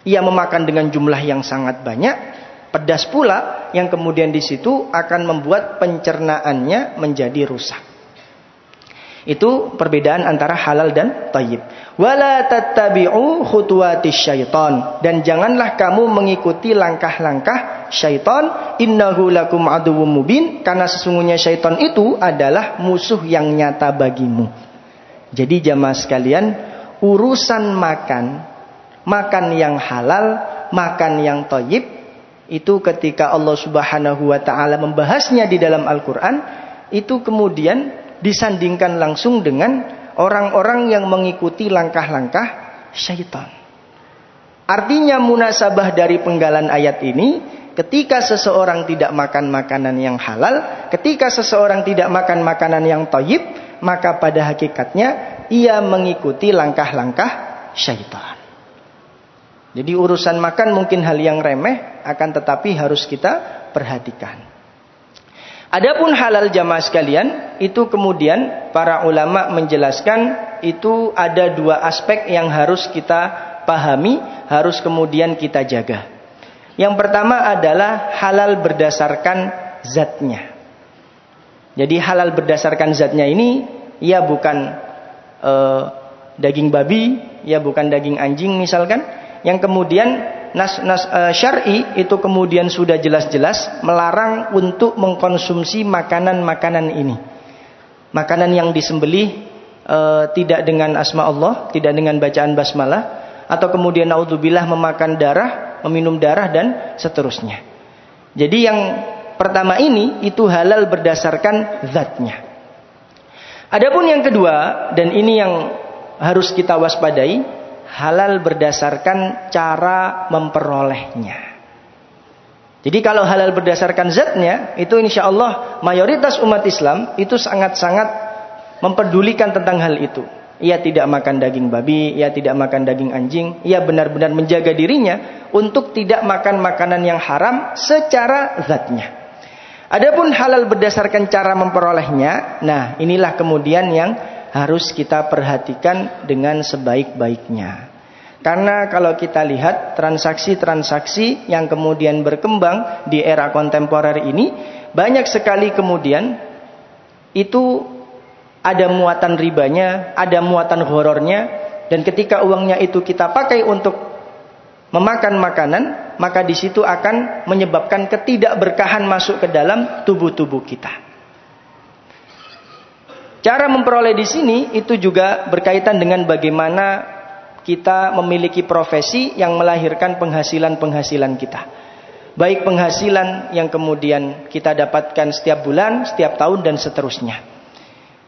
Ia memakan dengan jumlah yang sangat banyak, pedas pula, yang kemudian di situ akan membuat pencernaannya menjadi rusak. Itu perbedaan antara halal dan thayyib. Wala tattabi'u khutuwatis syaitan, dan janganlah kamu mengikuti langkah-langkah syaitan. Innahu lakum aduwwum mubin, karena sesungguhnya syaitan itu adalah musuh yang nyata bagimu. Jadi jamaah sekalian, urusan makan yang halal, makan yang thayyib, itu ketika Allah Subhanahu wa taala membahasnya di dalam Al-Qur'an, itu kemudian disandingkan langsung dengan orang-orang yang mengikuti langkah-langkah syaitan. Artinya munasabah dari penggalan ayat ini, ketika seseorang tidak makan makanan yang halal, ketika seseorang tidak makan makanan yang thayyib, maka pada hakikatnya ia mengikuti langkah-langkah syaitan. Jadi urusan makan mungkin hal yang remeh, akan tetapi harus kita perhatikan. Adapun halal jamaah sekalian, itu kemudian para ulama menjelaskan itu ada dua aspek yang harus kita pahami, harus kemudian kita jaga. Yang pertama adalah halal berdasarkan zatnya. Jadi halal berdasarkan zatnya ini, ya bukan daging babi, ya bukan daging anjing misalkan, yang kemudian nas syar'i itu kemudian sudah jelas-jelas melarang untuk mengkonsumsi makanan-makanan ini. Makanan yang disembelih tidak dengan asma Allah, tidak dengan bacaan basmalah, atau kemudian naudzubillah memakan darah, meminum darah dan seterusnya. Jadi yang pertama ini itu halal berdasarkan zatnya. Adapun yang kedua, dan ini yang harus kita waspadai, halal berdasarkan cara memperolehnya. Jadi kalau halal berdasarkan zatnya, itu insya Allah mayoritas umat Islam itu sangat-sangat mempedulikan tentang hal itu. Ia tidak makan daging babi, ia tidak makan daging anjing, ia benar-benar menjaga dirinya untuk tidak makan makanan yang haram secara zatnya. Adapun halal berdasarkan cara memperolehnya, nah inilah kemudian yang harus kita perhatikan dengan sebaik-baiknya. Karena kalau kita lihat transaksi-transaksi yang kemudian berkembang di era kontemporer ini, banyak sekali kemudian itu ada muatan ribanya, ada muatan horornya, dan ketika uangnya itu kita pakai untuk memakan makanan, maka di situ akan menyebabkan ketidakberkahan masuk ke dalam tubuh-tubuh kita. Cara memperoleh di sini itu juga berkaitan dengan bagaimana kita memiliki profesi yang melahirkan penghasilan-penghasilan kita. Baik penghasilan yang kemudian kita dapatkan setiap bulan, setiap tahun, dan seterusnya.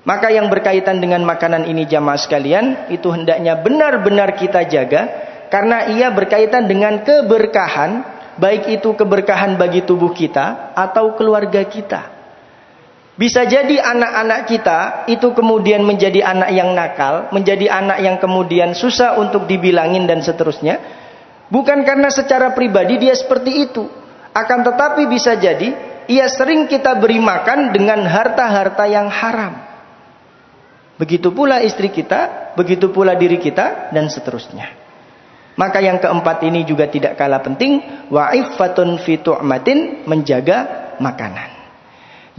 Maka yang berkaitan dengan makanan ini jamaah sekalian, itu hendaknya benar-benar kita jaga. Karena ia berkaitan dengan keberkahan, baik itu keberkahan bagi tubuh kita atau keluarga kita. Bisa jadi anak-anak kita itu kemudian menjadi anak yang nakal, menjadi anak yang kemudian susah untuk dibilangin dan seterusnya. Bukan karena secara pribadi dia seperti itu. Akan tetapi bisa jadi ia sering kita beri makan dengan harta-harta yang haram. Begitu pula istri kita, begitu pula diri kita, dan seterusnya. Maka yang keempat ini juga tidak kalah penting, wa'iffatun fi tu'matin, menjaga makanan.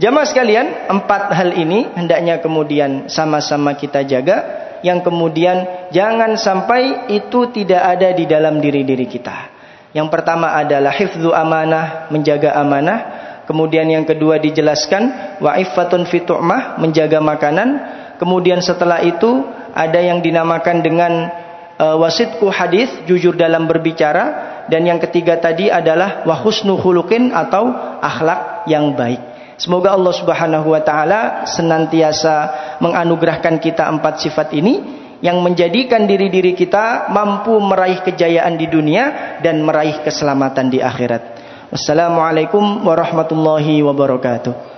Jamaah sekalian, 4 hal ini hendaknya kemudian sama-sama kita jaga, yang kemudian jangan sampai itu tidak ada di dalam diri-diri kita. Yang pertama adalah hifdzu amanah, menjaga amanah. Kemudian yang kedua dijelaskan wa'iffatun fi tu'mah, menjaga makanan. Kemudian setelah itu ada yang dinamakan dengan wasidku hadis, jujur dalam berbicara. Dan yang ketiga tadi adalah wa husnu khuluqin, atau akhlak yang baik. Semoga Allah Subhanahu wa taala senantiasa menganugerahkan kita 4 sifat ini yang menjadikan diri-diri kita mampu meraih kejayaan di dunia dan meraih keselamatan di akhirat. Wassalamualaikum warahmatullahi wabarakatuh.